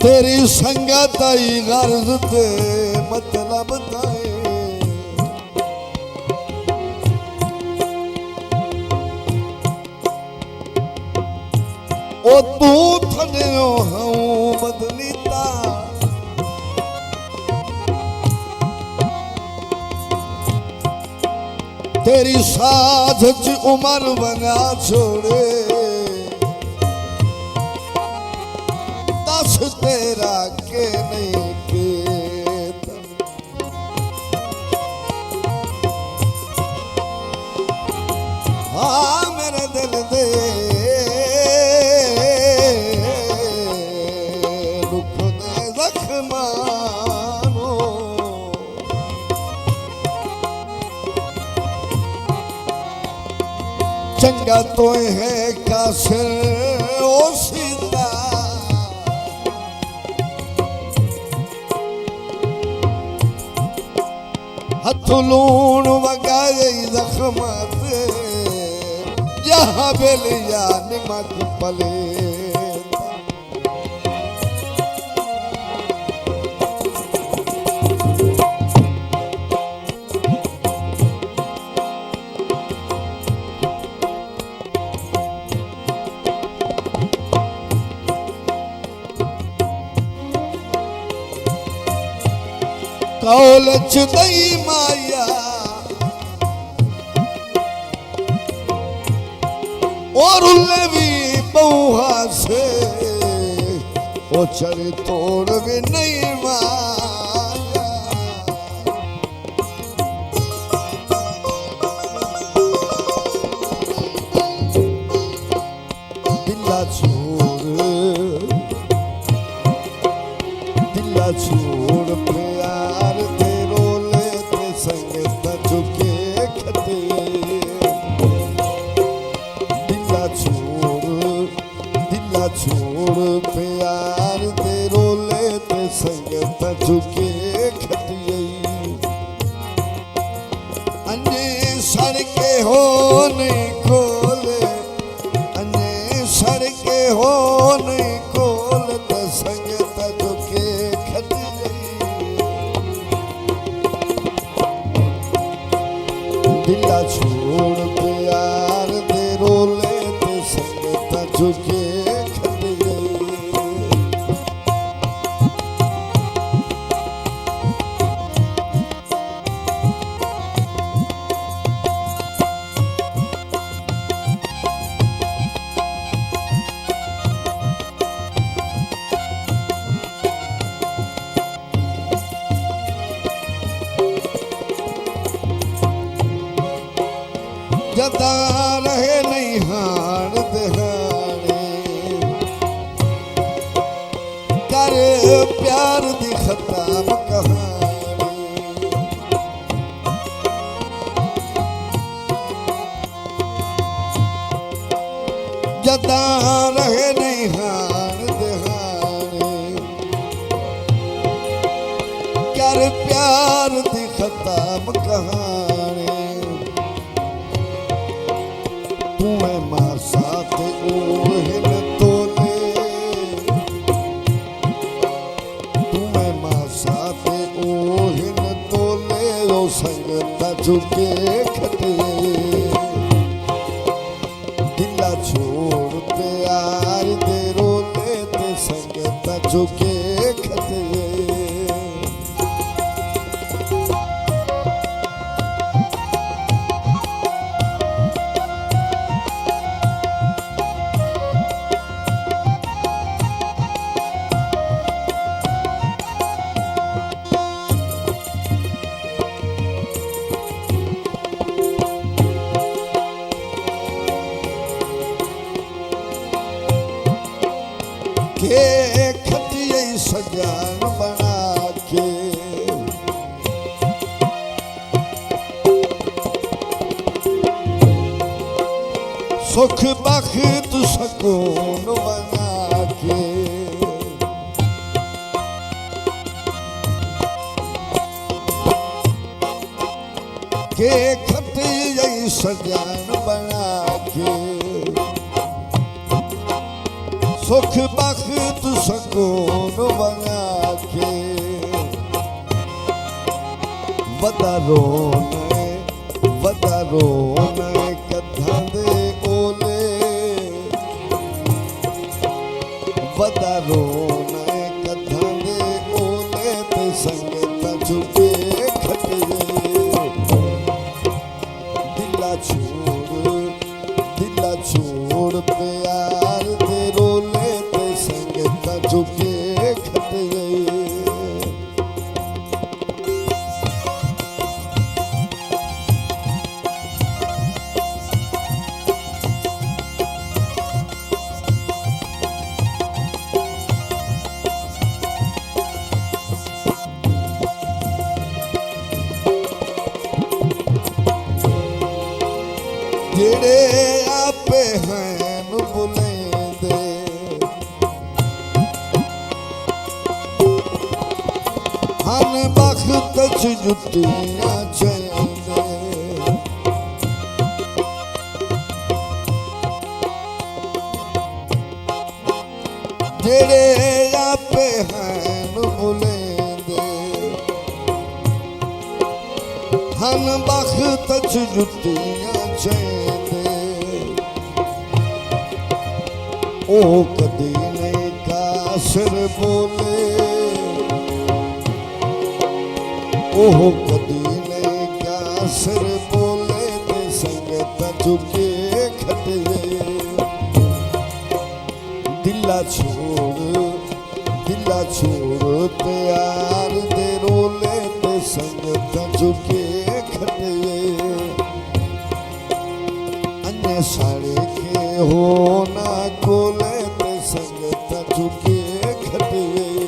तेरी संगत आई गर्ज ते मतलब ताए ओ तू थने हूँ बदनीता तेरी साथ च उमर बना छोड़े दस तेरा के नहीं के हाँ मेरे दिल दे दुख दे जख्मानो चंगा तो है कासिर ओ सीता हथ लूण वगाए जख्मात जहाँ बेलिया निमक पले कौल चुदई माया और भी बहुआ से वो चढ़ तोड़ भी नहीं माया दिला छोड़ प्यार तेरो लेते संग झुके खते दिला छोड़ प्यार तेरो लेते संग झुके खतिए अन्ने सड़ के हो नहीं खोले अन्ने सड़ के हो नहीं खोलते संग झुके दिला छोड़ प्यार दे रोले ते संगत झुके खतिए जदा रहे नहीं हार दहाड़े कर प्यार दी खत्म कहानी जदा रहे नहीं हार दहाड़े कर प्यार दी खत्म कहानी तुम्हें मार साथ ओहिन तोले तुम्हें मार साथ ओहिन तोले ओ संगत झुके खतिए दिला छोड़ प्यार दे रोले ते संगत झुके खतिए के खतिए सजान बना के सुख बख्त सुकून बना के खतिए सजान बना के सुख बख्त सकून बना के वदारोन कथा दे ओले वदारोन कथा दे ओले ते संगत चुके खटे दिला छोड़ प्यार दे रोले ते संगत चुके खटे जेड़े आपे हैं बुलेंदे हन बख्त च जुतियां चेंदे जेड़े आपे हैं बुलेंदे हन बख्त च जुतियां चेंदे ओ कदी नहीं कासर बोले ओ कदी नहीं कासर बोले ते संगत चुके खटे दिला छोड़ प्यार दे रोले ते संगत चुके खटे अन्य साड़े के हो ना कोले ते संगत चुके खटे